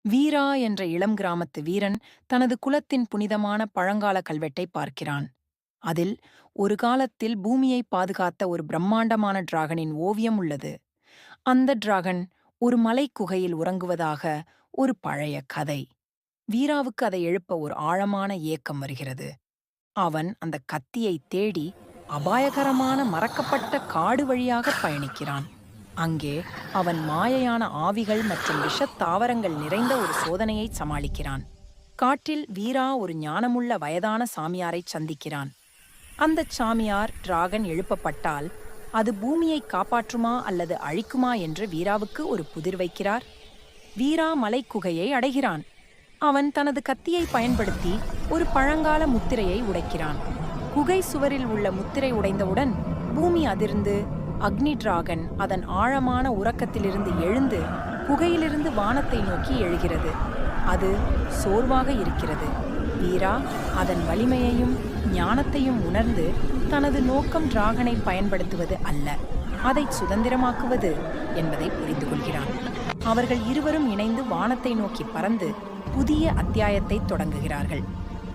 வீரா என்ற இளம் கிராமத்து வீரன் தனது குலத்தின் புனிதமான பழங்கால கல்வெட்டை பார்க்கிறான். அதில் ஒரு காலத்தில் பூமியை பாதுகாத்த ஒரு பிரம்மாண்டமான டிராகனின் ஓவியம் உள்ளது. அந்த டிராகன் ஒரு மலைக் குகையில் உறங்குவதாக ஒரு பழைய கதை. வீராவுக்கு அதை எழுப்ப ஒரு ஆழமான ஏக்கம் வருகிறது. அவன் அந்த கத்தியை தேடி அபாயகரமான மறக்கப்பட்ட காடு வழியாக பயணிக்கிறான். அங்கே அவன் மாயையான ஆவிகள் மற்றும் விஷத் தாவரங்கள் நிறைந்த ஒரு சோதனையை சமாளிக்கிறான். காட்டில் வீரா ஒரு ஞானமுள்ள வயதான சாமியாரை சந்திக்கிறான். அந்தச் சாமியார் டிராகன் எழுப்பப்பட்டால் அது பூமியை காப்பாற்றுமா அல்லது அழிக்குமா என்று வீராவுக்கு ஒரு புதிர் வைக்கிறார். வீரா மலைக்குகையை அடைகிறான். அவன் தனது கத்தியை பயன்படுத்தி ஒரு பழங்கால முத்திரையை உடைக்கிறான். குகை சுவரில் உள்ள முத்திரை உடைந்தவுடன் பூமி அதிர்ந்து அக்னி டிராகன் அதன் ஆழமான உறக்கத்திலிருந்து எழுந்து குகையிலிருந்து வானத்தை நோக்கி எழுகிறது. அது சோர்வாக இருக்கிறது. வீரா அதன் வலிமையையும் ஞானத்தையும் உணர்ந்து தனது நோக்கம் டிராகனை பயன்படுத்துவது அல்ல, அதை சுதந்திரமாக்குவது என்பதை புரிந்து கொள்கிறான். அவர்கள் இருவரும் இணைந்து வானத்தை நோக்கி பறந்து புதிய அத்தியாயத்தை தொடங்குகிறார்கள்.